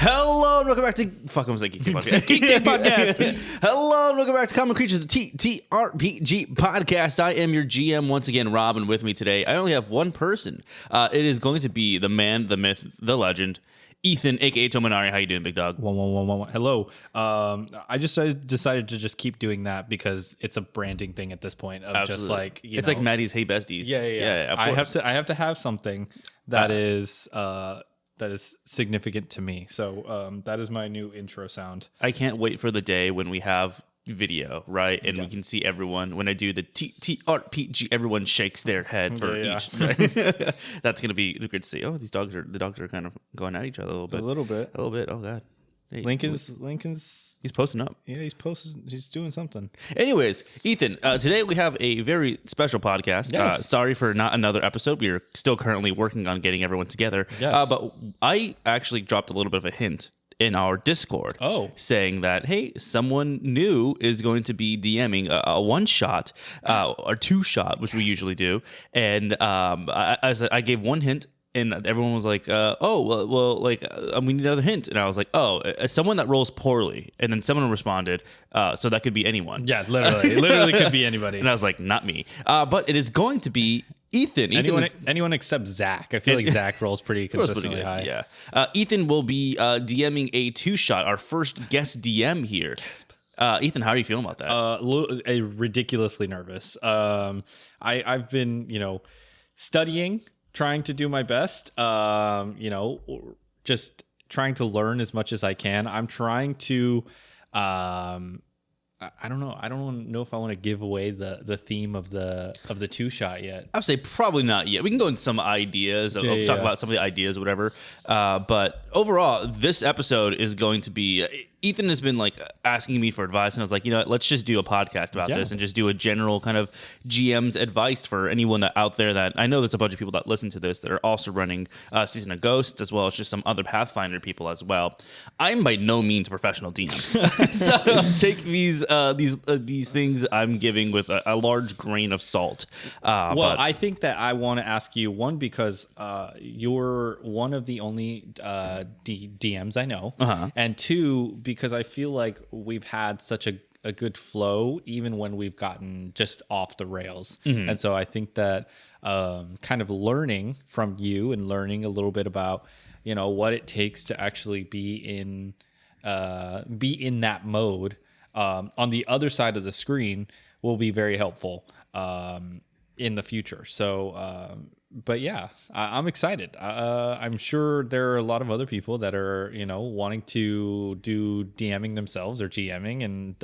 Hello and welcome back to I was like Geek Podcast. Geek Day Podcast. Hello and welcome back to Common Creatures, the TTRPG Podcast. I am your GM once again, Rob, and with me today, I only have one person. It is going to be the man, the myth, the legend, Ethan, aka Tominari. How you doing, big dog? One. Hello. I just decided to just keep doing that because it's a branding thing at this point. Of Absolutely. Just like it's like Maddie's Hey Besties. Yeah. I have to have something that is significant to me. So that is my new intro sound. I can't wait for the day when we have video, right? And we can see everyone. When I do the TTRPG, everyone shakes their head for each. Right? That's gonna be good to see. Oh, the dogs are kind of going at each other a little bit. A little bit. Oh god. Hey, Lincoln's he's posting up. Yeah, he's doing something. Anyways, Ethan, today we have a very special podcast. Yes. Sorry for not another episode. We are still currently working on getting everyone together. Yes. But I actually dropped a little bit of a hint in our Discord, saying that, hey, someone new is going to be DMing a one-shot or two-shot, which we usually do. And I gave one hint, and everyone was like, we need another hint. And I was like, someone that rolls poorly. And then someone responded, so that could be anyone. Yeah, literally could be anybody. And I was like, not me. But it is going to be Ethan. Anyone except Zach. I feel like Zach rolls pretty consistently high. Yeah. Ethan will be DMing a two-shot, our first guest DM here. Ethan, how are you feeling about that? Ridiculously nervous. I've been, studying, trying to do my best, just trying to learn as much as I can. I'm trying to, I don't know. I don't know if I want to give away the theme of the two-shot yet. I would say probably not yet. We can go into some ideas. I'll talk about some of the ideas, whatever. But overall, this episode is going to be... Ethan has been like asking me for advice, and I was like, let's just do a podcast about this and just do a general kind of GM's advice for anyone out there that I know there's a bunch of people that listen to this that are also running Season of Ghosts, as well as just some other Pathfinder people as well. I'm by no means a professional DM, so take these things I'm giving with a large grain of salt. But I think that I want to ask you one because you're one of the only DMs I know, and two, because I feel like we've had such a good flow even when we've gotten just off the rails. And so I think that kind of learning from you and learning a little bit about what it takes to actually be in that mode on the other side of the screen will be very helpful in the future. So but yeah, I'm excited. I'm sure there are a lot of other people that are, wanting to do DMing themselves or GMing, and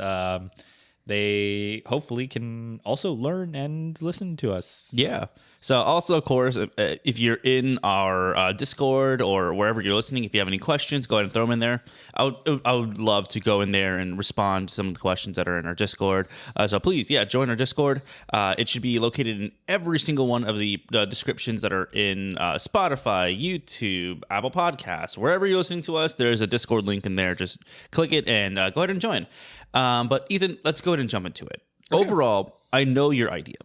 they hopefully can also learn and listen to us. Yeah. So also, of course, if you're in our Discord or wherever you're listening, if you have any questions, go ahead and throw them in there. I would love to go in there and respond to some of the questions that are in our Discord. So please, join our Discord. It should be located in every single one of the descriptions that are in Spotify, YouTube, Apple Podcasts, wherever you're listening to us. There's a Discord link in there. Just click it and go ahead and join. But Ethan, let's go ahead and jump into it. Okay. Overall, I know your idea.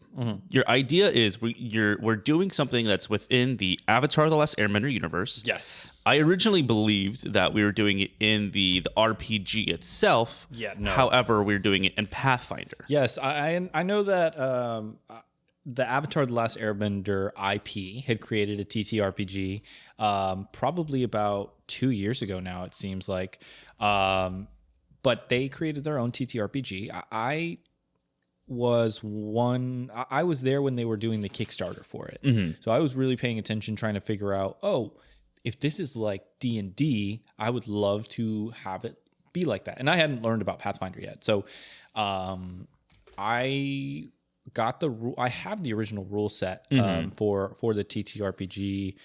Your idea is we're doing something that's within the Avatar: The Last Airbender universe. Yes. I originally believed that we were doing it in the RPG itself. Yeah, no. However, we're doing it in Pathfinder. Yes, I know that the Avatar: The Last Airbender IP had created a TTRPG probably about 2 years ago now, it seems like. But they created their own TTRPG. I was there when they were doing the Kickstarter for it. So I was really paying attention, trying to figure out, if this is like D&D, I would love to have it be like that. And I hadn't learned about Pathfinder yet. So I got I have the original rule set for the TTRPG.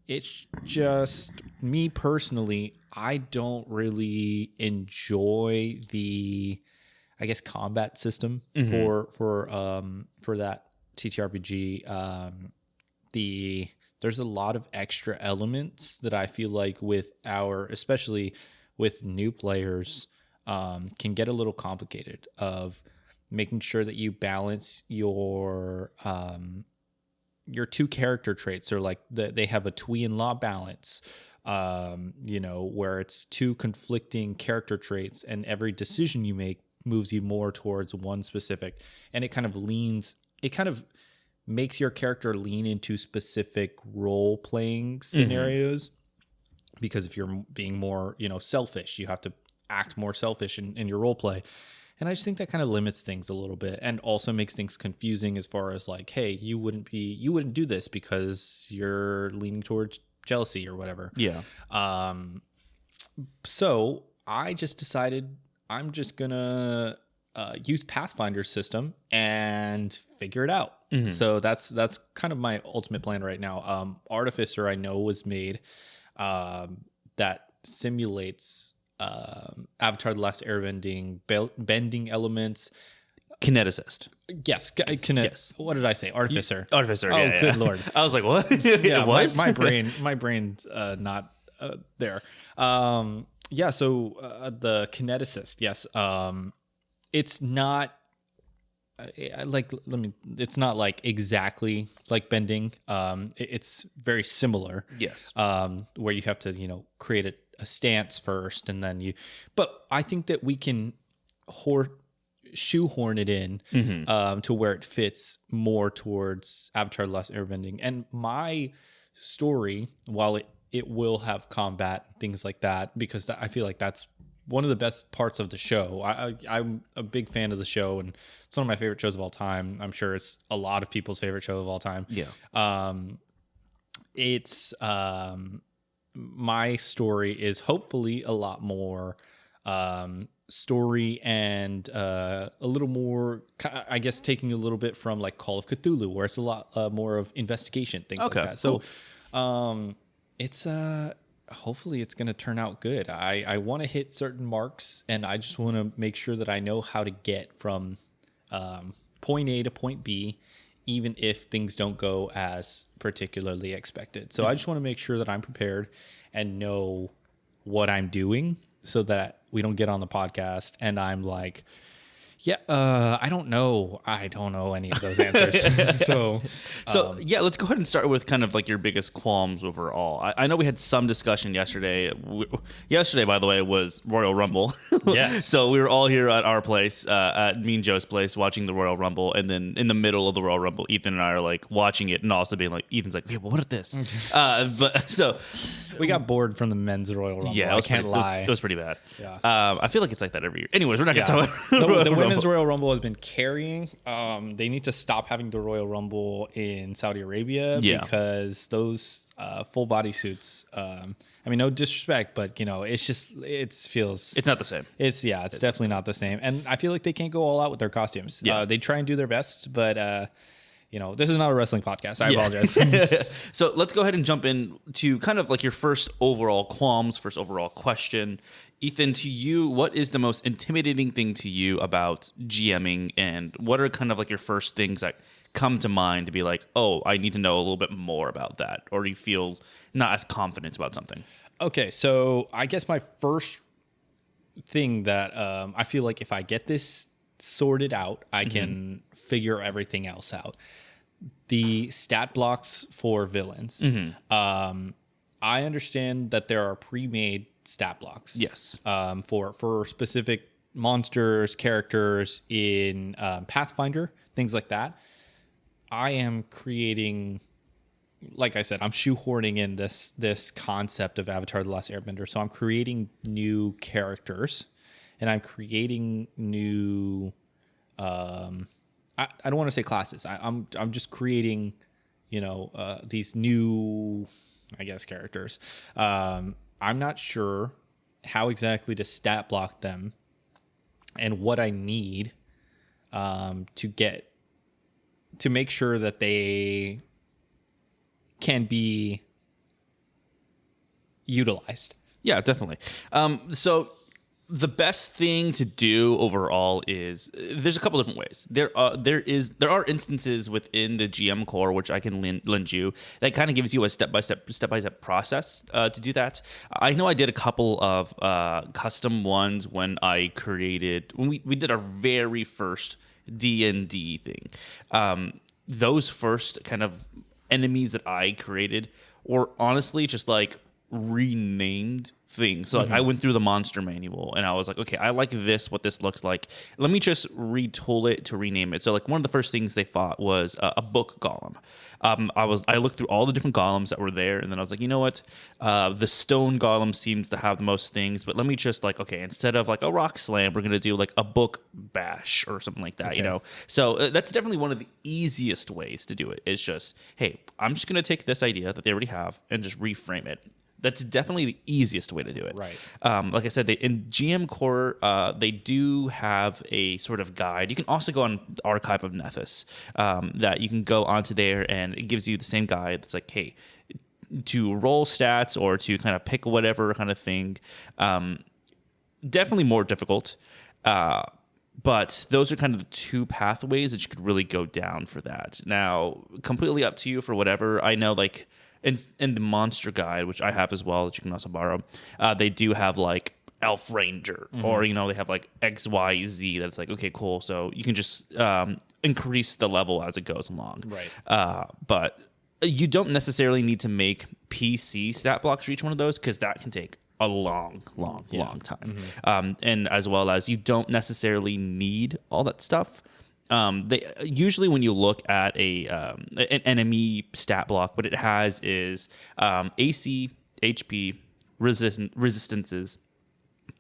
It's just me personally, I don't really enjoy the combat system for that TTRPG. There's a lot of extra elements that I feel like especially with new players, can get a little complicated, of making sure that you balance your two character traits. Or like they have a Twee and Law balance, where it's two conflicting character traits, and every decision you make moves you more towards one specific, and it kind of makes your character lean into specific role playing scenarios. Because if you're being more, selfish, you have to act more selfish in your role play. And I just think that kind of limits things a little bit, and also makes things confusing as far as like, hey, you wouldn't do this because you're leaning towards jealousy or whatever. Yeah. So I just decided I'm just gonna use Pathfinder's system and figure it out. So that's kind of my ultimate plan right now. Artificer, I know, was made that simulates Avatar: The Last Airbending bending elements. Kineticist. Yes, Yes. What did I say? Artificer. Artificer. Oh, Yeah, good lord! I was like, what? Yeah, It was? my brain's not there. So the kineticist. Yes. It's not. It's not like exactly like bending. It's very similar. Yes. Where you have to, create a stance first, and then but I think that we can shoehorn it in to where it fits more towards Avatar: The Last Airbending. And my story, while it will have combat, things like that, because I feel like that's one of the best parts of the show. I'm a big fan of the show, and it's one of my favorite shows of all time. I'm sure it's a lot of people's favorite show of all time. Yeah. It's my story is hopefully a lot more story and a little more, I guess, taking a little bit from like Call of Cthulhu, where it's a lot more of investigation, things like that. So it's hopefully it's going to turn out good. I want to hit certain marks, and I just want to make sure that I know how to get from point A to point B, even if things don't go as particularly expected. So I just want to make sure that I'm prepared and know what I'm doing, so that we don't get on the podcast and I'm like, I don't know any of those answers. So let's go ahead and start with kind of like your biggest qualms overall. I know we had some discussion yesterday. Yesterday, by the way, was Royal Rumble. Yes. So we were all here at our place, at me and Joe's place, watching the Royal Rumble. And then in the middle of the Royal Rumble, Ethan and I are like watching it, and also being like, Ethan's like, okay, well, what is this? But so we got bored from the men's Royal Rumble. Yeah, I can't lie. It was pretty bad. Yeah. I feel like it's like that every year. Anyways, we're not going to talk about the Women's Royal Rumble has been carrying. They need to stop having the Royal Rumble in Saudi Arabia, because those full body suits, I mean, no disrespect, but it's not the same. It's definitely not the same. And I feel like they can't go all out with their costumes. They try and do their best, but this is not a wrestling podcast. I apologize. So let's go ahead and jump in to kind of like your first overall qualms, first overall question. Ethan, to you, what is the most intimidating thing to you about GMing, and what are kind of like your first things that come to mind to be like, oh, I need to know a little bit more about that, or you feel not as confident about something? Okay, so I guess my first thing that I feel like if I get this sorted out, I can figure everything else out. The stat blocks for villains. I understand that there are pre-made stat blocks. Yes. For specific monsters, characters in Pathfinder, things like that. I am creating, like I said, I'm shoehorning in this concept of Avatar: The Last Airbender. So I'm creating new characters, and I'm creating new. I don't want to say classes. I'm just creating, these new, I guess, characters. I'm not sure how exactly to stat block them and what I need to make sure that they can be utilized. Yeah, definitely. So the best thing to do overall is there's a couple different ways. There are instances within the GM core which I can lend you that kind of gives you a step-by-step process to do that. I know I did a couple of custom ones when we did our very first D&D thing. Those first kind of enemies that I created were honestly just like renamed things. So like I went through the monster manual and I was like, okay, I like this, what this looks like. Let me just retool it to rename it. So like one of the first things they fought was a book golem. I looked through all the different golems that were there, and then I was like, you know what? The stone golem seems to have the most things, but let me just like, okay, instead of like a rock slam, we're gonna do like a book bash or something like that, you know? So that's definitely one of the easiest ways to do it. Is just, hey, I'm just gonna take this idea that they already have and just reframe it. That's definitely the easiest way to do it. Right. Like I said, in GM Core, they do have a sort of guide. You can also go on the Archive of Nethys, that you can go onto there, and it gives you the same guide. It's like, hey, to roll stats or to kind of pick whatever kind of thing. Definitely more difficult. But those are kind of the two pathways that you could really go down for that. Now, completely up to you for whatever. I know, like, in the monster guide, which I have as well, that you can also borrow, they do have like Elf Ranger, or you know, they have like XYZ. That's like, okay, cool. So you can just increase the level as it goes along. Right. But you don't necessarily need to make PC stat blocks for each one of those, because that can take a long time. And as well as you don't necessarily need all that stuff. They usually, when you look at an enemy stat block, what it has is AC, HP, resistances.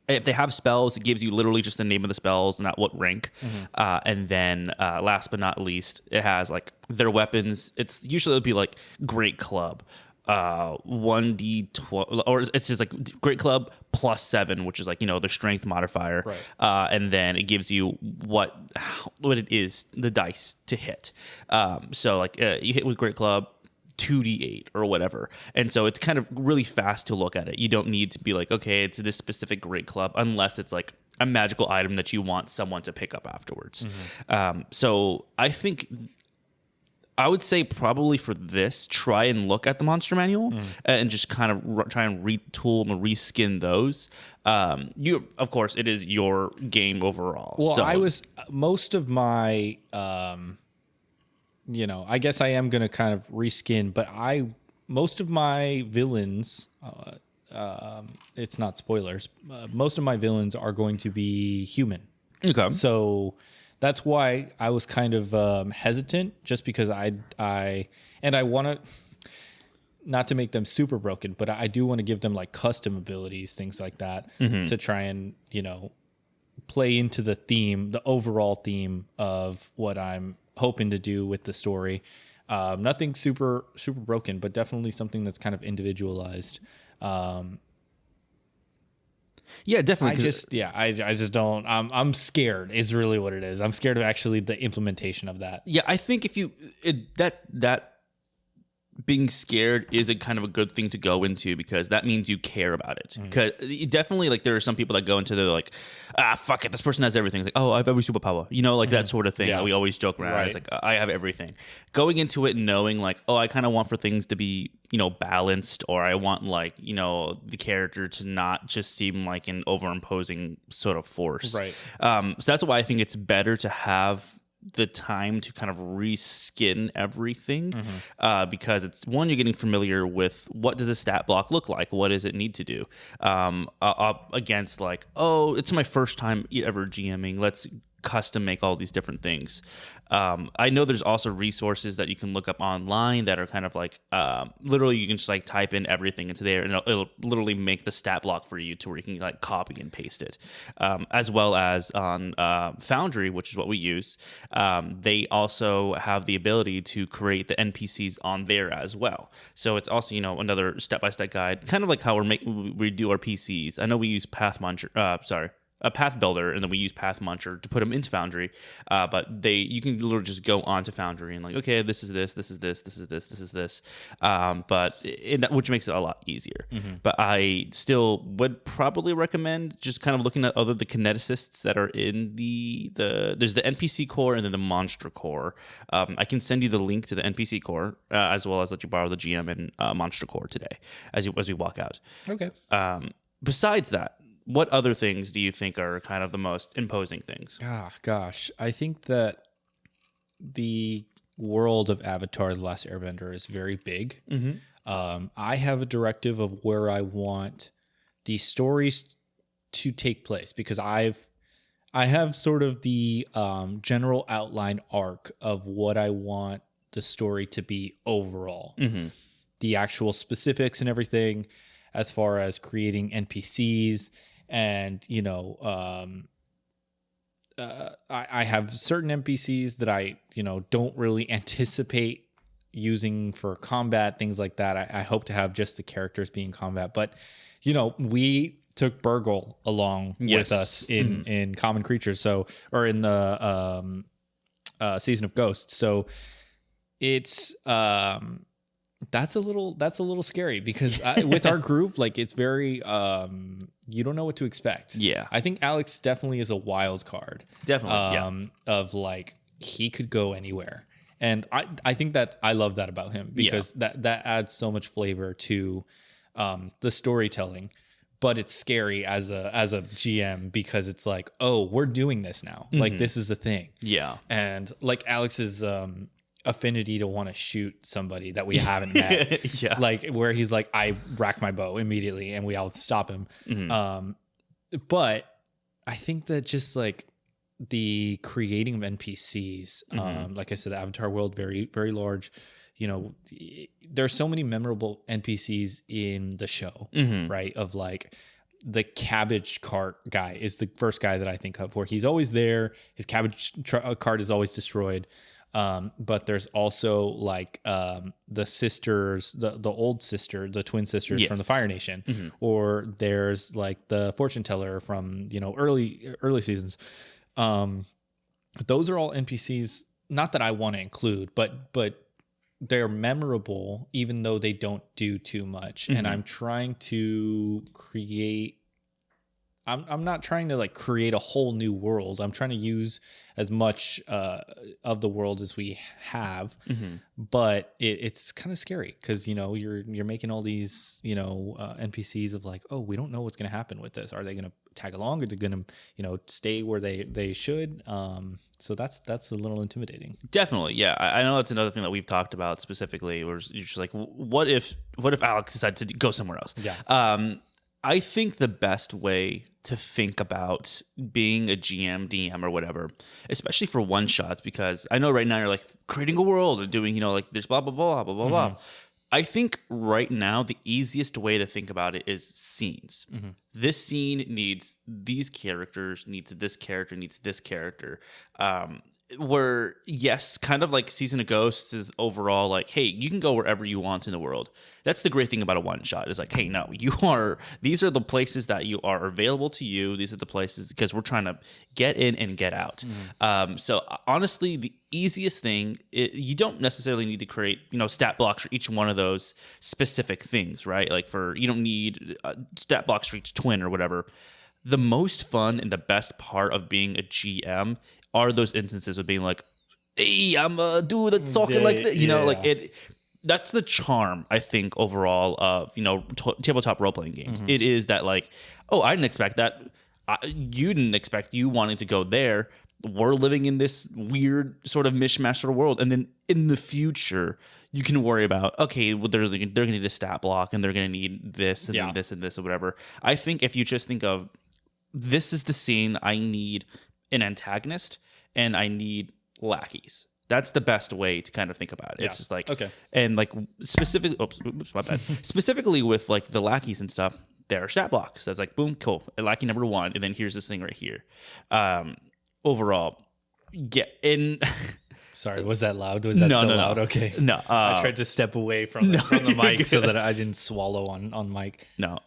If they have spells, it gives you literally just the name of the spells and at what rank. And then last but not least, it has like their weapons. It's usually it'll be like Great Club, 1d12, or it's just like Great Club +7, which is like, you know, the strength modifier. Right. And then it gives you what it is, the dice to hit. So like you hit with Great Club 2d8 or whatever. And so it's kind of really fast to look at it. You don't need to be like, okay, it's this specific Great Club, unless it's like a magical item that you want someone to pick up afterwards. So I think I would say probably for this, try and look at the monster manual and just kind of try and retool and reskin those. Of course, it is your game overall. Well, so. I was most of my, you know, I guess I am going to kind of reskin, but most of my villains, it's not spoilers. Most of my villains are going to be human. Okay. So that's why I was kind of hesitant, just because I want to, not to make them super broken, but I do want to give them like custom abilities, things like that, to try and, you know, play into the theme, the overall theme of what I'm hoping to do with the story. Nothing super broken, but definitely something that's kind of individualized. Yeah, definitely. I just don't. I'm scared. Is really what it is. I'm scared of actually the implementation of that. Yeah, I think if that being scared is a kind of a good thing to go into, because that means you care about it. Because definitely, like, there are some people that go into, they're like, fuck it, this person has everything. It's like, oh, I have every superpower, you know, like that sort of thing that we always joke around. Right. It's like, I have everything. Going into it knowing like, oh, I kind of want for things to be, you know, balanced, or I want, like, you know, the character to not just seem like an overimposing sort of force. Right. So that's why I think it's better to have the time to kind of reskin everything, because it's one, you're getting familiar with what does a stat block look like, what does it need to do, against like, oh, it's my first time ever GMing, let's custom make all these different things. I know there's also resources that you can look up online that are kind of like, literally you can just like type in everything into there, and it'll literally make the stat block for you to where you can like copy and paste it. As well as on Foundry, which is what we use, they also have the ability to create the NPCs on there as well. So it's also, you know, another step-by-step guide, kind of like how we do our PCs. I know we use a Path Builder, and then we use Path Muncher to put them into Foundry. But you can literally just go onto Foundry and like, okay, this is this, this is this, this is this, this is this. Which makes it a lot easier. But I still would probably recommend just kind of looking at the kineticists that are in there's the NPC core and then the monster core. I can send you the link to the NPC core, as well as let you borrow the GM and monster core today as we walk out. Okay. Besides that, what other things do you think are kind of the most imposing things? Gosh, I think that the world of Avatar: The Last Airbender is very big. I have a directive of where I want the stories to take place, because I have sort of the general outline arc of what I want the story to be overall. The actual specifics and everything, as far as creating NPCs and, I have certain NPCs that I, don't really anticipate using for combat, things like that. I hope to have just the characters being combat. But, we took Burgle along with us in Common Creatures, or in the Season of Ghosts. So it's that's a little scary, because with our group, like, it's very you don't know what to expect. Yeah, I think Alex definitely is a wild card. Definitely, of like, he could go anywhere, and I think that I love that about him, because that adds so much flavor to the storytelling. But it's scary as a GM, because it's like, oh, we're doing this now. Like, this is a thing. Yeah, and like Alex's affinity to want to shoot somebody that we haven't met. Like, where he's like, I rack my bow immediately and we all stop him. But I think that just like the creating of NPCs, like I said, the Avatar world, very, very large. There's so many memorable NPCs in the show, right? Of like, the cabbage cart guy is the first guy that I think of, where he's always there. His cabbage cart is always destroyed. But there's also like the sisters, the old sister, the twin sisters from the Fire Nation, or there's like the fortune teller from early seasons. Those are all NPCs. Not that I want to include, but they're memorable, even though they don't do too much. And I'm trying to create. I'm not trying to like create a whole new world. I'm trying to use as much of the world as we have, but it's kind of scary, because you're making all these NPCs of like, oh, we don't know what's going to happen with this. Are they going to tag along, or are they going to stay where they should? So that's a little intimidating. Definitely, yeah. I know that's another thing that we've talked about specifically. Where you're just like, what if Alex decided to go somewhere else? Yeah. I think the best way to think about being a GM, DM, or whatever, especially for one shots, because I know right now you're like creating a world and doing, like there's blah, blah, blah, blah, blah, blah. I think right now the easiest way to think about it is scenes. This scene needs these characters, needs this character, needs this character. Where, yes, kind of like Season of Ghosts is overall like, hey, you can go wherever you want in the world. That's the great thing about a one shot, is like, hey, no, these are the places that you are available to you. These are the places, because we're trying to get in and get out. So honestly, the easiest thing, you don't necessarily need to create, stat blocks for each one of those specific things, right? Like you don't need stat blocks for each twin or whatever. The most fun and the best part of being a GM are those instances of being like, hey, I'm a dude that's talking like this. Like it. That's the charm, I think, overall of, tabletop role-playing games. It is that like, oh, I didn't expect that. You didn't expect you wanting to go there. We're living in this weird sort of mishmash sort of world. And then in the future, you can worry about, okay, well, they're going to need a stat block, and they're going to need this and then this and this or whatever. I think if you just think of, this is the scene, I need an antagonist and I need lackeys. That's the best way to kind of think about it. It's just like, okay. And like specifically, my bad. Specifically with like the lackeys and stuff, there are stat blocks. That's like, boom, cool. Lackey number 1. And then here's this thing right here. Overall, yeah. Sorry, was that loud? Was that so loud? Okay. No. I tried to step away from the mic so that I didn't swallow on mic. No.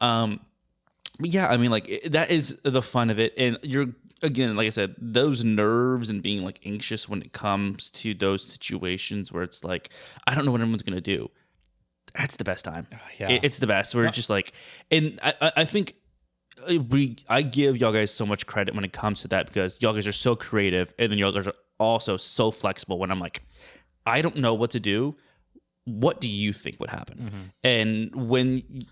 But yeah, I mean, like, that is the fun of it. And you're, again, like I said, those nerves and being like anxious when it comes to those situations where it's like, I don't know what everyone's going to do. That's the best time. It's the best. We're just like, and I think I give y'all guys so much credit when it comes to that, because y'all guys are so creative, and then y'all guys are also so flexible when I'm like, I don't know what to do. What do you think would happen? And when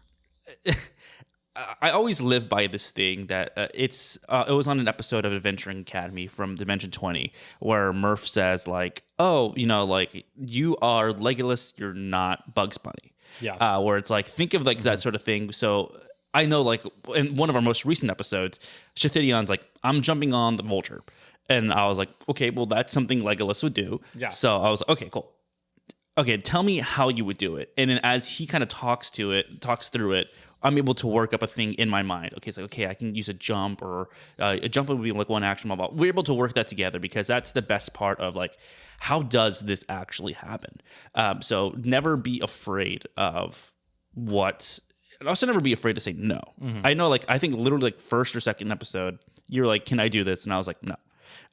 I always live by this thing that it was on an episode of Adventuring Academy from Dimension 20 where Murph says like, oh, like, you are Legolas, you're not Bugs Bunny. Yeah. Where it's like, think of like that sort of thing. So I know, like, in one of our most recent episodes, Shethidion's like, I'm jumping on the vulture. And I was like, okay, well, that's something Legolas would do. Yeah. So I was like, okay, cool. Okay, tell me how you would do it. And then as he kind of talks through it, I'm able to work up a thing in my mind. Okay, it's like, okay, I can use a jump, or a jump would be like one action. Blah, blah. We're able to work that together because that's the best part of like, how does this actually happen? So never be afraid of what. And also never be afraid to say no. I know, like, I think literally like first or second episode, you're like, can I do this? And I was like, no.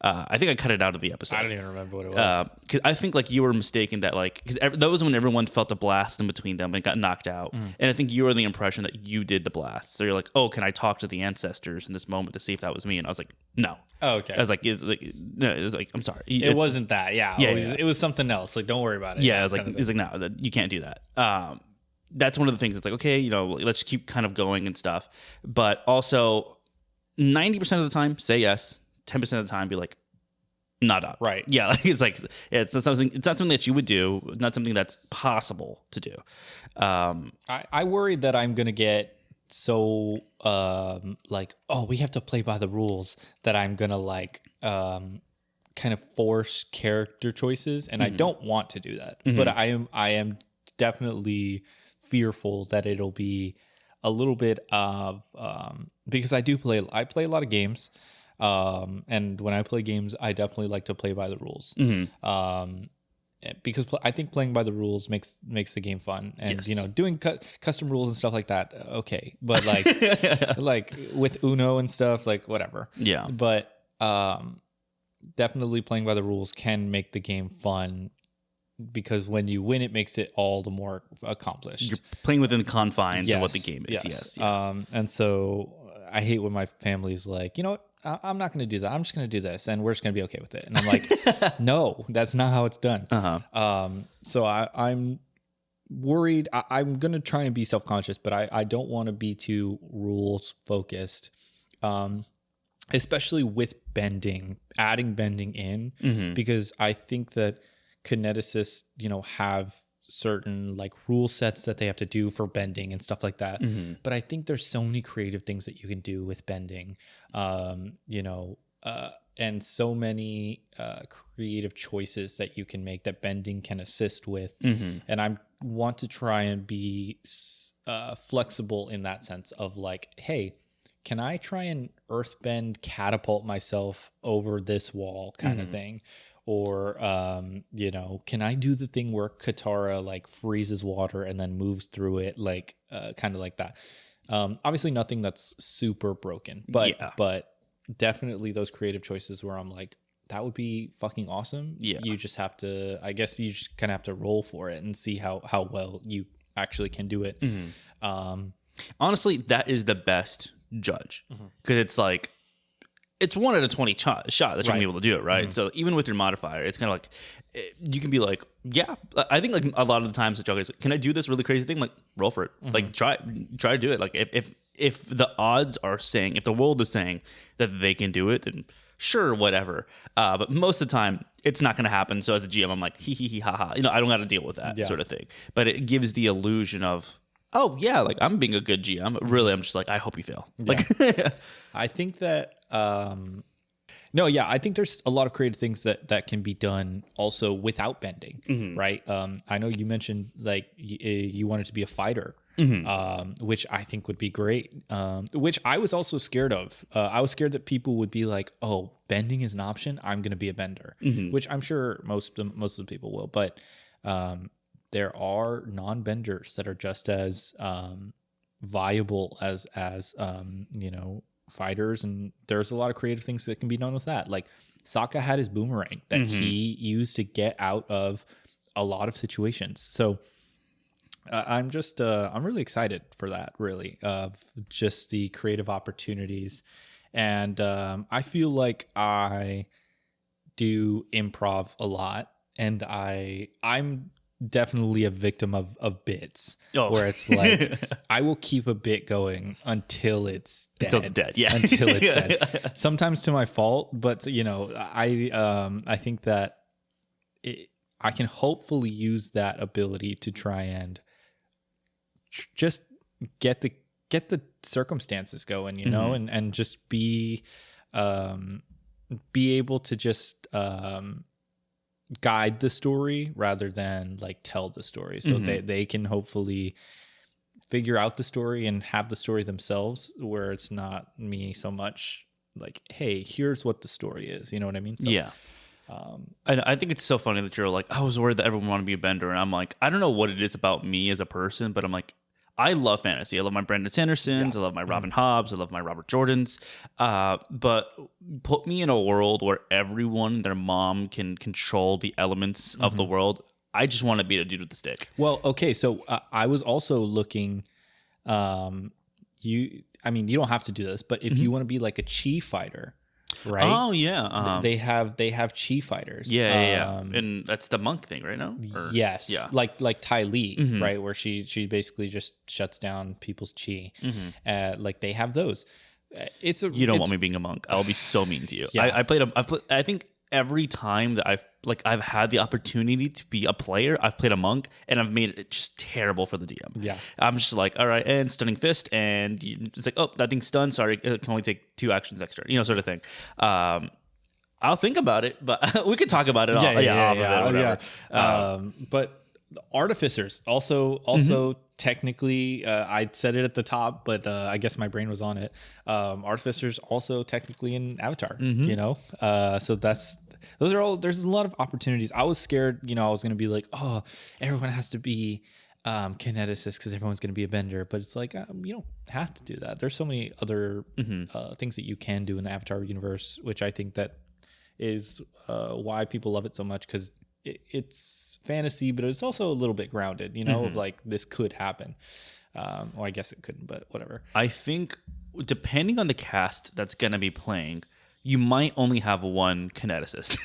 I think I cut it out of the episode. I don't even remember what it was. Because I think like you were mistaken that like, because that was when everyone felt a blast in between them and got knocked out. And I think you were the impression that you did the blast. So you're like, oh, can I talk to the ancestors in this moment to see if that was me? And I was like, no. Oh, okay. I was like, no, it was like, I'm sorry. It wasn't that. Yeah. Yeah, It was something else. Like, don't worry about it. Yeah, I was like, he's like, no, you can't do that. That's one of the things. It's like, okay, you know, let's keep kind of going and stuff. But also, 90% of the time, say yes. 10% of the time, be like, not up. Right. Yeah, like it's like it's not something that you would do, not something that's possible to do. I worry that I'm gonna get so like, oh, we have to play by the rules, that I'm gonna like kind of force character choices, and I don't want to do that. But I am definitely fearful that it'll be a little bit of because I play a lot of games. And when I play games, I definitely like to play by the rules. Because I think playing by the rules makes the game fun, and Yes. you know, doing custom rules and stuff like that. Okay, but like like with Uno and stuff, like whatever. Yeah. But definitely playing by the rules can make the game fun, because when you win, it makes it all the more accomplished. You're playing within the confines of what the game is. Yes. And so I hate when my family's like, you know what? I'm not going to do that. I'm just going to do this, and we're just going to be okay with it. And I'm like, no, that's not how it's done. So I'm worried. I'm going to try and be self-conscious, but I don't want to be too rules focused, especially with bending, adding bending in, because I think that kineticists, you know, have certain like rule sets that they have to do for bending and stuff like that. But I think there's so many creative things that you can do with bending, you know, and so many creative choices that you can make that bending can assist with. And I want to try and be flexible in that sense of like, hey, can I try and earthbend, catapult myself over this wall kind of thing? Or, you know, can I do the thing where Katara like freezes water and then moves through it, like kind of like that? Obviously nothing that's super broken, but definitely those creative choices where I'm like, that would be fucking awesome. Yeah. You just have to, I guess you just kind of have to roll for it and see how well you actually can do it. Honestly, that is the best judge, because it's like, it's 1 out of 20 shot that you're gonna be able to do it, right? So even with your modifier, it's kind of like, you can be like, yeah. I think like a lot of the times the joggers, can I do this really crazy thing? Like, roll for it. Like try to do it. Like if the odds are saying, if the world is saying that they can do it, then sure, whatever. But most of the time, it's not gonna happen. So as a GM, I'm like, hee ha ha. You know, I don't got to deal with that sort of thing. But it gives the illusion of, oh yeah, like I'm being a good GM. Really, I'm just like, I hope you fail. Like, I think that I think there's a lot of creative things that can be done also without bending, right? I know you mentioned like you wanted to be a fighter, which I think would be great. Which I was also scared of. I was scared that people would be like, "Oh, bending is an option. I'm going to be a bender," which I'm sure most of the people will. But there are non-benders that are just as viable as you know, fighters, and there's a lot of creative things that can be done with that. Like Sokka had his boomerang that he used to get out of a lot of situations. So I'm really excited for that, really, of just the creative opportunities. And I feel like I do improv a lot, and I'm definitely a victim of bits, where it's like I will keep a bit going until it's dead. Until it's dead, yeah. Until it's dead. Sometimes to my fault, but you know, I think that I can hopefully use that ability to try and just get the circumstances going, you know, and just be able to just guide the story rather than like tell the story. So they can hopefully figure out the story and have the story themselves, where it's not me so much like, hey, here's what the story is. You know what I mean? So, yeah. I think it's so funny that you're like, I was worried that everyone wanted to be a bender. And I'm like, I don't know what it is about me as a person, but I'm like, I love fantasy. I love my Brandon Sandersons. I love my Robin Hobbs. I love my Robert Jordans. But put me in a world where everyone, their mom, can control the elements of the world. I just want to beat a dude with the stick. Well, okay. So I was also looking. You don't have to do this, but if you want to be like a chi fighter, right? Oh yeah, they have chi fighters. Yeah. And that's the monk thing, right? No. Yes. Yeah. Like Tai Li, right? Where she basically just shuts down people's chi. Like they have those. You don't want me being a monk. I'll be so mean to you. Yeah. I think every time that I've had the opportunity to be a player, I've played a monk, and I've made it just terrible for the DM. Yeah. I'm just like, all right, and stunning fist, and it's like, oh, that thing's stunned. Sorry, it can only take 2 actions extra, sort of thing. I'll think about it, but we could talk about it. But the artificers also technically, I said it at the top, but I guess my brain was on it. Artificers also technically in Avatar, so there's a lot of opportunities. I was scared, I was going to be like, oh, everyone has to be kineticist because everyone's going to be a bender, but it's like, you don't have to do that. There's so many other things that you can do in the Avatar universe, which I think that is why people love it so much, because it's fantasy, but it's also a little bit grounded, of like, this could happen. Well, I guess it couldn't, but whatever. I think depending on the cast that's going to be playing, you might only have one kineticist.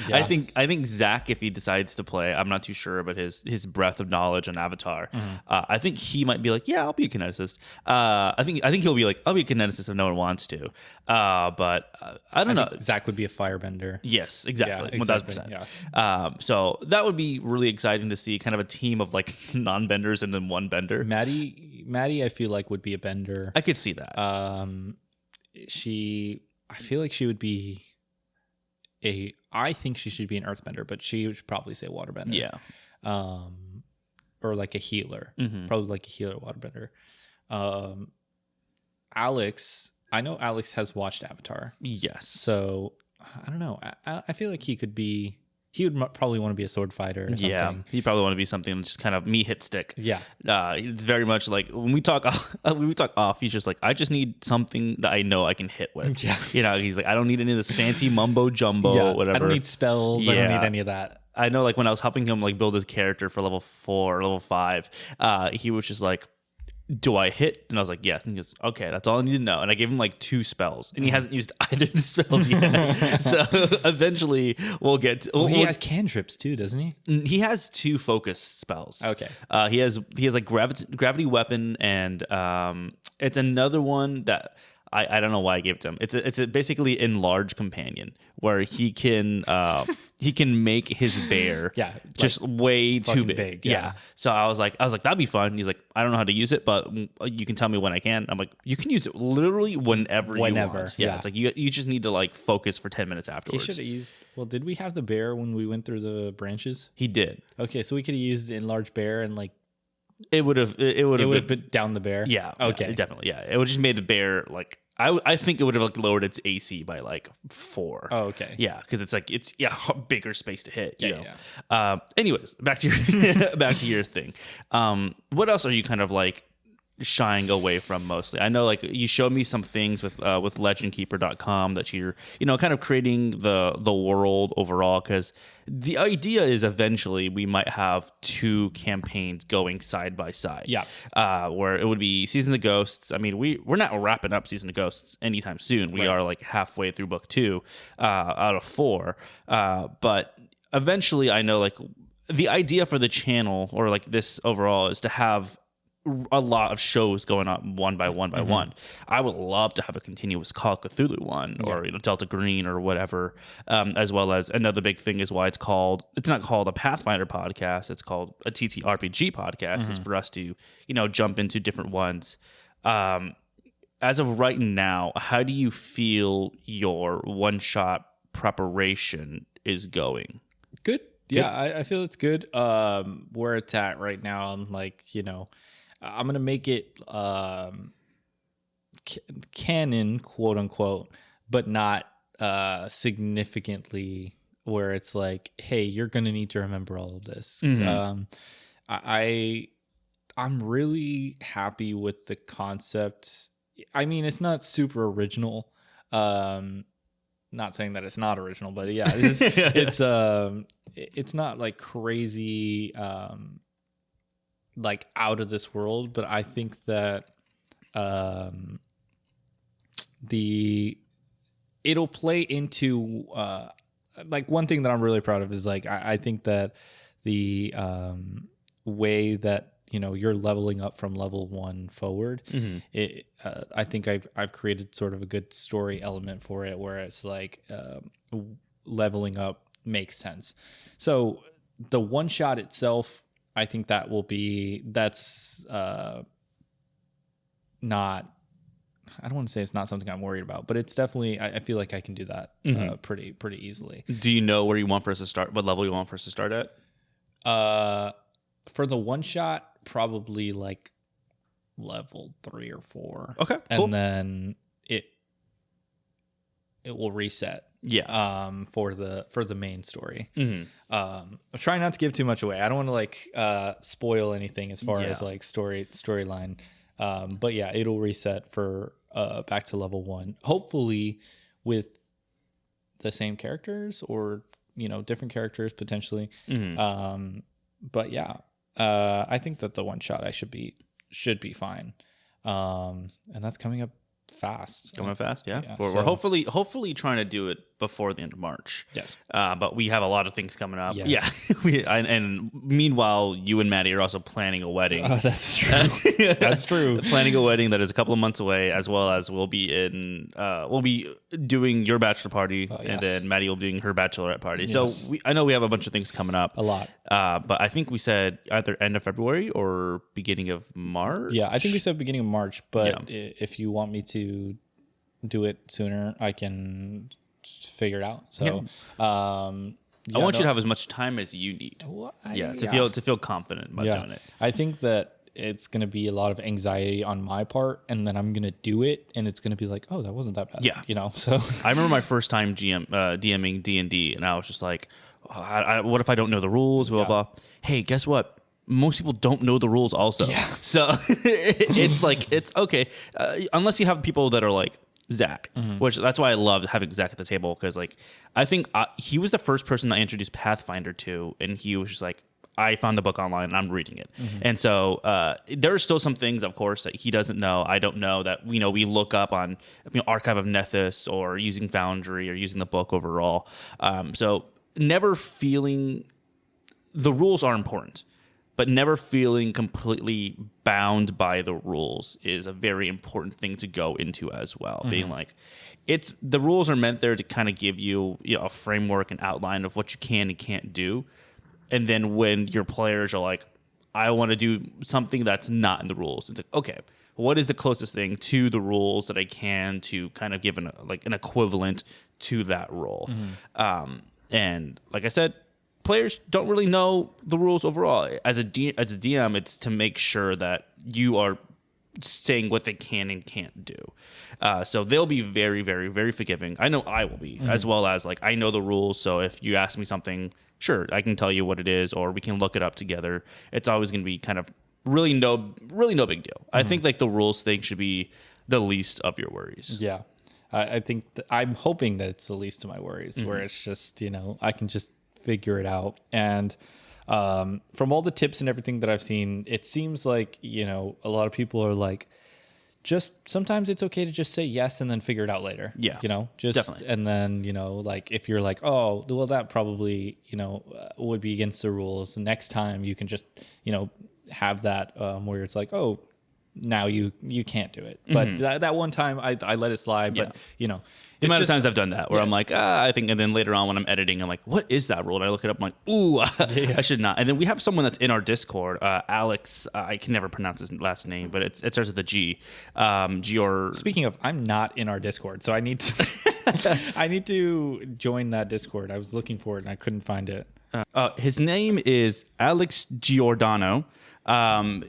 I think Zach, if he decides to play, I'm not too sure about his breadth of knowledge on Avatar. I think he might be like, yeah, I'll be a kineticist. I think he'll be like, I'll be a kineticist if no one wants to. But I don't know. Zach would be a firebender. Yes, exactly. Yeah, 1000%. Yeah. So that would be really exciting to see, kind of a team of like non-benders and then one bender. Maddie, I feel like would be a bender. I could see that. I feel like she would be I think she should be an earthbender, but she would probably say waterbender. Yeah. Or like a healer. Probably like a healer waterbender. Alex, I know Alex has watched Avatar. Yes. So I don't know. I feel like he would probably want to be a sword fighter or something. Yeah, he'd probably want to be something just kind of me hit stick. Yeah. It's very much like when we talk off, he's just like, I just need something that I know I can hit with. Yeah. He's like, I don't need any of this fancy mumbo jumbo, whatever. I don't need spells. Yeah. I don't need any of that. I know, like when I was helping him like build his character for level 4 or level 5, he was just like, do I hit? And I was like, yes. And he goes, okay, that's all I need to know. And I gave him like 2 spells, and he hasn't used either of the spells yet. So eventually we'll get to, he has cantrips too, doesn't he? He has 2 focus spells. Okay. He has like gravity weapon, and it's another one that I don't know why I gave it to him. It's basically enlarge companion, where he can make his bear just way too big. Yeah. So I was like that'd be fun. He's like, I don't know how to use it, but you can tell me when I can. I'm like, you can use it literally whenever you want. Yeah. It's like you just need to like focus for 10 minutes afterwards. He should have used. Well, did we have the bear when we went through the branches? He did. Okay, so we could have used the enlarged bear and like. It would have been down the bear. Yeah. Okay. Yeah, definitely. Yeah. It would just made the bear like. I think it would have like lowered its AC by like 4. Oh, okay. Yeah, because it's like bigger space to hit. Yeah. Anyways, back to your thing. What else are you kind of like shying away from mostly? I know like you showed me some things with legendkeeper.com that you're kind of creating the world overall, because the idea is eventually we might have 2 campaigns going side by side. Yeah. Where it would be Seasons of Ghosts. I mean, we're not wrapping up Season of Ghosts anytime soon. We are like halfway through book 2 out of 4. But eventually I know like the idea for the channel, or like this overall, is to have a lot of shows going on one by one by one. I would love to have a continuous Call of Cthulhu one, or Delta Green or whatever, as well as another big thing is why it's not called a Pathfinder podcast, it's called a TTRPG podcast. It's for us to jump into different ones. As of right now, how do you feel your one shot preparation is going? Good. Yeah, I feel it's good. Where it's at right now, I'm like, I'm gonna make it canon, quote unquote, but not significantly where it's like, hey, you're gonna need to remember all of this. I'm really happy with the concept. I mean, it's not super original. Not saying that it's not original, but yeah, it's not like crazy, like out of this world. But I think that it'll play into like one thing that I'm really proud of is like I think that the way that you're leveling up from level 1 forward. I think I've created sort of a good story element for it where it's like leveling up makes sense. So the one shot itself, I think that's not, I don't want to say it's not something I'm worried about, but it's definitely, I feel like I can do that pretty easily. Do you know where you want for us to start? What level you want for us to start at? For the one shot, probably like level 3 or 4. Okay, cool. And then it will reset. Yeah. For the main story. I'm trying not to give too much away. I don't want to like spoil anything as far as like storyline. But yeah, it'll reset for back to level 1. Hopefully with the same characters or different characters potentially. But yeah, I think that the one shot I should be fine. And that's coming up fast. Yeah. We're hopefully trying to do it before the end of March. Yes. But we have a lot of things coming up. Yes. Yeah. and meanwhile, you and Maddie are also planning a wedding. Oh, that's true. That's true. Planning a wedding that is a couple of months away, as well as we'll be doing your bachelor party, and then Maddie will be doing her bachelorette party. Yes. So I know we have a bunch of things coming up. A lot. But I think we said either end of February or beginning of March. Yeah, I think we said beginning of March, but if you want me to do it sooner, I can figure it out. So I want you to have as much time as you need. To feel confident about doing it. I think that it's going to be a lot of anxiety on my part, and then I'm going to do it, and it's going to be like, oh, that wasn't that bad. Yeah. So I remember my first time DMing D&D, and I was just like, what if I don't know the rules, blah, blah, blah. Hey, guess what? Most people don't know the rules also. Yeah. So it's okay. Unless you have people that are like Zach, which that's why I love having Zach at the table, because like I think he was the first person I introduced Pathfinder to, and he was just like, I found the book online and I'm reading it. And so there are still some things, of course, that he doesn't know, I don't know, that we look up on Archive of Nethys or using Foundry or using the book overall. So never feeling the rules are important, but never feeling completely bound by the rules is a very important thing to go into as well. Being like, the rules are meant there to kind of give you, a framework and outline of what you can and can't do. And then when your players are like, I want to do something that's not in the rules, it's like, okay, what is the closest thing to the rules that I can to kind of give an equivalent to that role? And like I said, players don't really know the rules overall. As a DM, it's to make sure that you are saying what they can and can't do. So they'll be very, very, very forgiving. I know I will be, as well as like I know the rules. So if you ask me something, sure, I can tell you what it is, or we can look it up together. It's always going to be kind of really no big deal. I think like the rules thing should be the least of your worries. Yeah, I think I'm hoping that it's the least of my worries, where it's just I can just figure it out. And from all the tips and everything that I've seen, it seems like a lot of people are like, just sometimes it's okay to just say yes and then figure it out later. Yeah, just definitely. And then like if you're like, oh well, that probably would be against the rules, the next time you can just have that where it's like, oh, now you can't do it. But that one time I let it slide. But the amount of times I've done that where I'm like, I think, and then later on when I'm editing, I'm like, what is that rule? And I look it up, I'm like, ooh, I should not. And then we have someone that's in our Discord, Alex. I can never pronounce his last name, but it starts with a G. Speaking of, I'm not in our Discord, so I need to I need to join that Discord. I was looking for it and I couldn't find it. His name is Alex Giordano.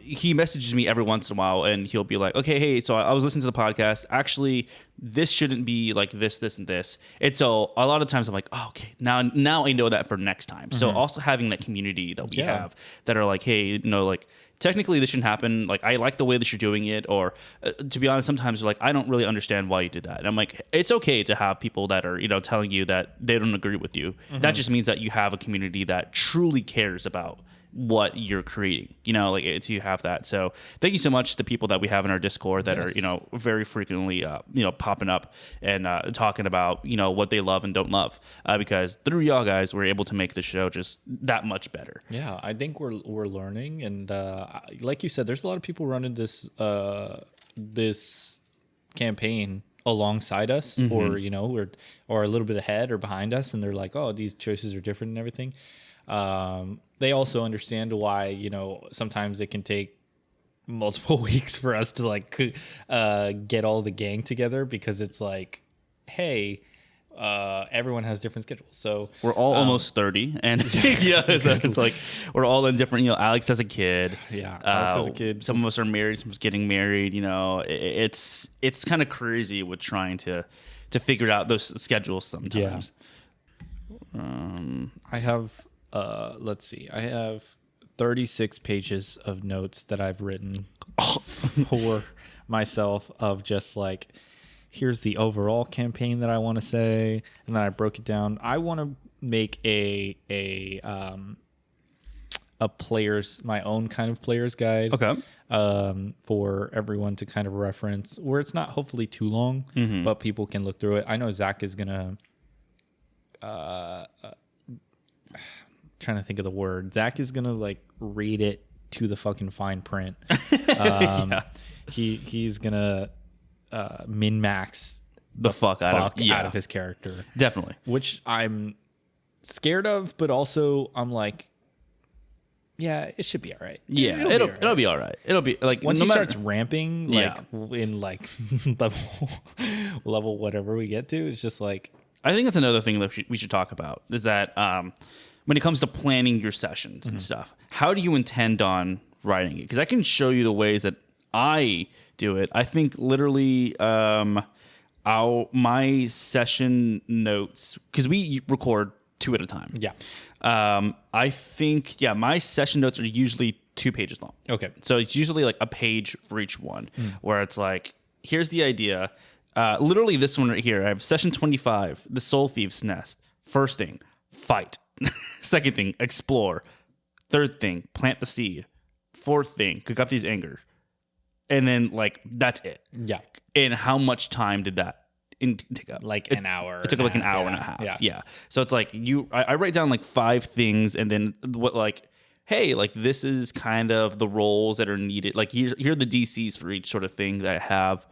He messages me every once in a while and he'll be like, okay, hey, so I was listening to the podcast. Actually, this shouldn't be like this, and this. And so a lot of times I'm like, oh, okay, now I know that for next time. So also having that community that we have that are like, hey, like technically this shouldn't happen. Like, I like the way that you're doing it. Or to be honest, sometimes they're like, I don't really understand why you did that. And I'm like, it's okay to have people that are, telling you that they don't agree with you. That just means that you have a community that truly cares about what you're creating, like you have that. So thank you so much to the people that we have in our Discord that are, very frequently, popping up and talking about, what they love and don't love, because through y'all guys, we're able to make the show just that much better. Yeah, I think we're learning, and like you said, there's a lot of people running this this campaign alongside us, or or a little bit ahead or behind us, and they're like, oh, these choices are different and everything. They also understand why, sometimes it can take multiple weeks for us to like get all the gang together, because it's like, hey, everyone has different schedules. So we're all almost 30, and it's like we're all in different. Alex has a kid. Yeah, Alex has a kid. Some of us are married. Some of us getting married. It's kind of crazy with trying to figure out those schedules sometimes. Yeah. I have. Let's see. I have 36 pages of notes that I've written for myself of just like, here's the overall campaign that I want to say, and then I broke it down. I want to make my own kind of player's guide. Okay. For everyone to kind of reference, where it's not hopefully too long, but people can look through it. I know Zach is gonna. Trying to think of the word. Zach is gonna like read it to the fucking fine print. He's gonna min max the fuck out of his character. Definitely, which I'm scared of, but also I'm like, yeah, it should be all right. Yeah, it'll be all right. It'll be like once he starts ramping, like in like level whatever we get to, it's just like. I think that's another thing that we should talk about is that when it comes to planning your sessions and stuff, how do you intend on writing it? Because I can show you the ways that I do it. I think literally my session notes, because we record 2 at a time. Yeah. I think, my session notes are usually 2 pages long. Okay. So it's usually like a page for each one, where it's like, here's the idea. Literally this one right here. I have session 25, the Soul Thief's Nest. First thing, fight. Second thing, explore. Third thing, plant the seed. Fourth thing, cook up these anger. And then like that's it. Yeah. And how much time did that take up? Like an hour. It took like an hour and a half. Yeah. So it's like I write down like 5 things, and then what like, hey, like this is kind of the roles that are needed. Like here are the DCs for each sort of thing that I have.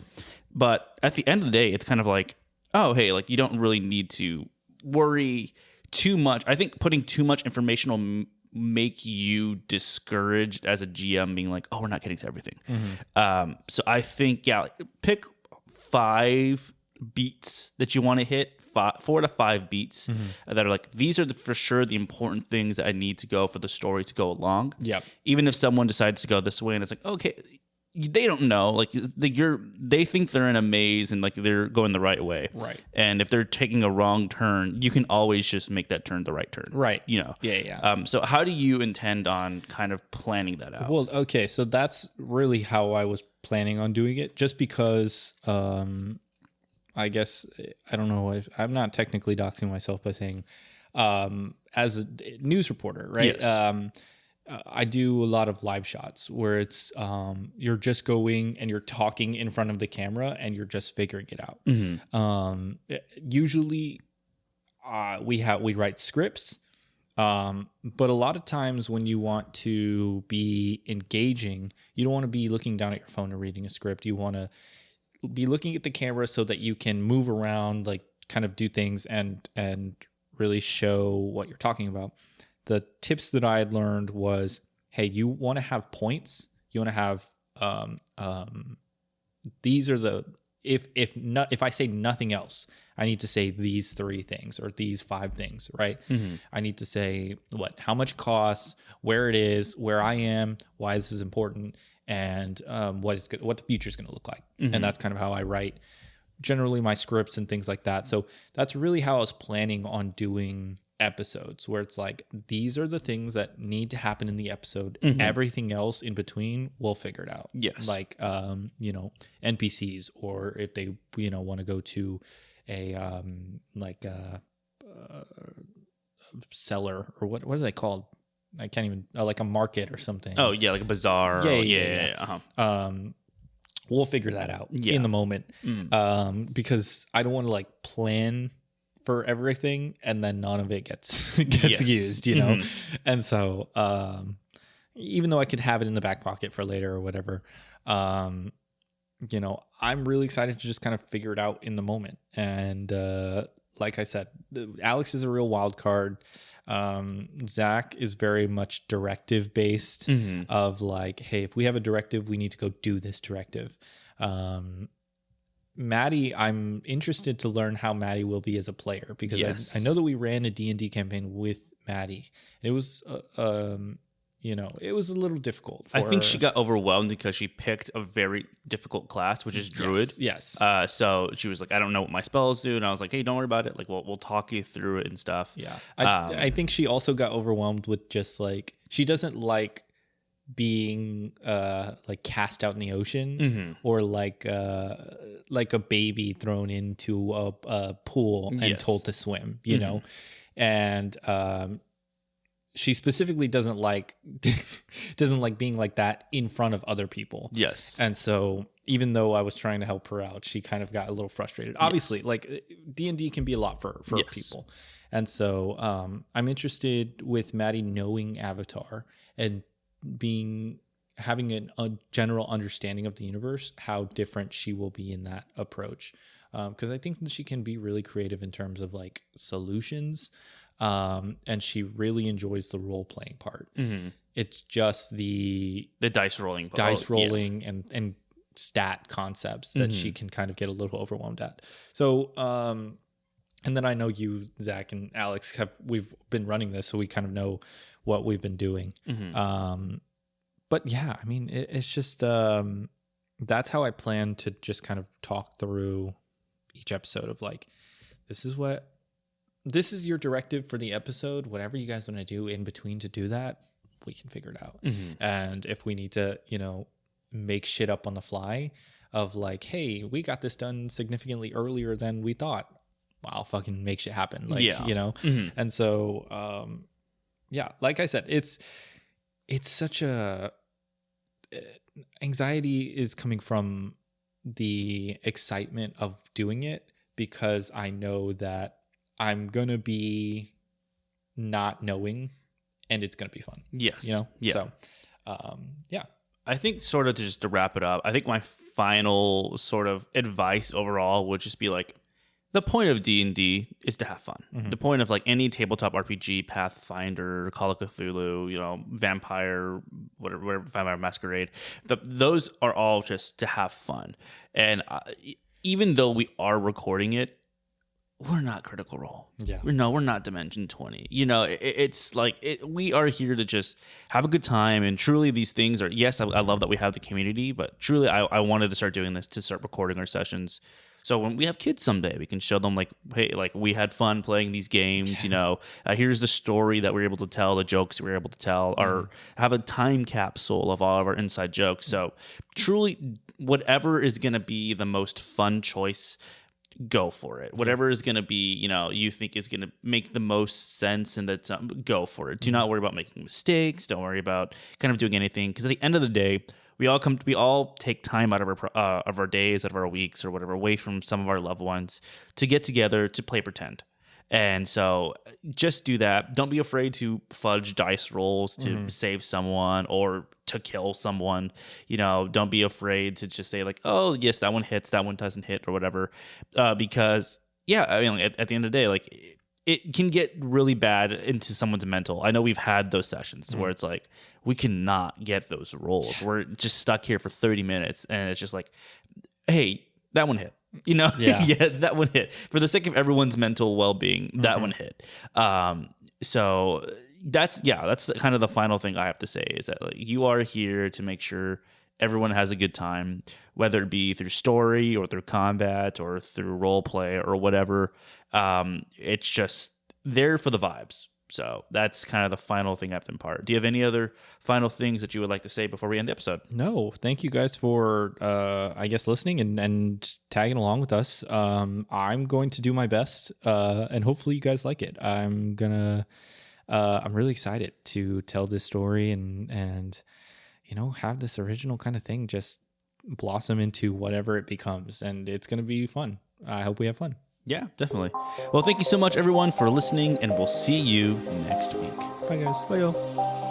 But at the end of the day, it's kind of like, oh, hey, like you don't really need to worry too much. I think putting too much information will make you discouraged as a GM, being like, oh, we're not getting to everything. So I think, pick 5 beats that you want to hit, 4 to 5 beats that are like, these are for sure the important things that I need to go for the story to go along. Yeah. Even if someone decides to go this way and it's like, okay, they don't know, like they think they're in a maze and like they're going the right way, right? And if they're taking a wrong turn, you can always just make that turn the right turn, right? Yeah. So how do you intend on kind of planning that out? Well, okay, so that's really how I was planning on doing it, just because I guess I don't know, I'm not technically doxing myself by saying as a news reporter, right? Yes. I do a lot of live shots where it's you're just going and you're talking in front of the camera and you're just figuring it out. Usually we write scripts But a lot of times when you want to be engaging, you don't want to be looking down at your phone and reading a script. You want to be looking at the camera so that you can move around, like kind of do things and really show what you're talking about. The tips that I had learned was, hey, you want to have points. You want to have these are the if I say nothing else, I need to say these 3 things or these 5 things, right? Mm-hmm. I need to say how much it costs, where it is, where I am, why this is important, and what the future is going to look like. Mm-hmm. And that's kind of how I write generally my scripts and things like that. So that's really how I was planning on doing episodes, where it's like, these are the things that need to happen in the episode. Mm-hmm. Everything else in between, we'll figure it out. Yes. Like, NPCs, or if they, want to go to a, seller, or what are they called? I can't even, like a market or something. Oh yeah. Like a bazaar. Yeah. Uh-huh. We'll figure that out in the moment. Mm. Because I don't want to like plan for everything and then none of it gets used, Mm-hmm. And so even though I could have it in the back pocket for later or whatever, I'm really excited to just kind of figure it out in the moment. And like I said, Alex is a real wild card. Zach is very much directive based, mm-hmm. of like, hey, if we have a directive, we need to go do this directive. Maddie, I'm interested to learn how Maddie will be as a player, because I know that we ran a D&D campaign with Maddie. It was, it was a little difficult for I think she got overwhelmed because she picked a very difficult class, which is Druid. Yes. So she was like, I don't know what my spells do. And I was like, hey, don't worry about it. Like, we'll talk you through it and stuff. Yeah. I think she also got overwhelmed with just like, she doesn't like being like cast out in the ocean, mm-hmm. or like a baby thrown into a pool and told to swim, you mm-hmm. know? And she specifically doesn't like being like that in front of other people. Yes. And so even though I was trying to help her out, she kind of got a little frustrated. Obviously, like D&D can be a lot for people. And so I'm interested with Maddie knowing Avatar and having a general understanding of the universe, how different she will be in that approach. Because I think that she can be really creative in terms of like solutions. And she really enjoys the role playing part. Mm-hmm. It's just the dice rolling and stat concepts that mm-hmm. she can kind of get a little overwhelmed at. So, and then I know you, Zach, and Alex we've been running this, so we kind of know what we've been doing. Mm-hmm. But yeah, I mean, it's just, that's how I plan to just kind of talk through each episode of like, this is your directive for the episode. Whatever you guys want to do in between to do that, we can figure it out. Mm-hmm. And if we need to, make shit up on the fly of like, hey, we got this done significantly earlier than we thought, well, I'll fucking make shit happen. Like, mm-hmm. And so, like I said, it's such a anxiety is coming from the excitement of doing it, because I know that I'm going to be not knowing and it's going to be fun. Yes. Yeah. So, I think sort of to wrap it up, I think my final sort of advice overall would just be like, the point of D&D is to have fun. Mm-hmm. The point of like any tabletop RPG, Pathfinder, Call of Cthulhu, Vampire, whatever, Vampire Masquerade, those are all just to have fun. And even though we are recording it, we're not Critical Role. Yeah. We're not Dimension 20. It's like we are here to just have a good time. And truly these things are, yes, I love that we have the community, but truly I wanted to start doing this to start recording our sessions. So when we have kids someday, we can show them like, hey, like we had fun playing these games, here's the story that we're able to tell, the jokes we're able to tell, or have a time capsule of all of our inside jokes. So truly whatever is going to be the most fun choice, go for it. Whatever is going to be, you think is going to make the most sense, and that's go for it. Do not worry about making mistakes. Don't worry about kind of doing anything, because at the end of the day, we all take time out of our days, out of our weeks, or whatever, away from some of our loved ones to get together to play pretend. And so just do that. Don't be afraid to fudge dice rolls to save someone or to kill someone. Don't be afraid to just say like, oh, yes, that one hits, that one doesn't hit or whatever. Because, yeah, I mean, at the end of the day, like, it can get really bad into someone's mental. I know we've had those sessions where it's like, we cannot get those rolls. We're just stuck here for 30 minutes. And it's just like, hey, that one hit. Yeah, that one hit. For the sake of everyone's mental well-being, that one hit. So that's kind of the final thing I have to say is that like, you are here to make sure everyone has a good time, whether it be through story or through combat or through role play or whatever. It's just there for the vibes. So that's kind of the final thing I have to impart. Do you have any other final things that you would like to say before we end the episode? No, thank you guys for, I guess, listening and tagging along with us. I'm going to do my best, and hopefully you guys like it. I'm really excited to tell this story and have this original kind of thing just blossom into whatever it becomes, and it's going to be fun. I hope we have fun. Yeah, definitely. Well, thank you so much, everyone, for listening, and we'll see you next week. Bye, guys. Bye, y'all.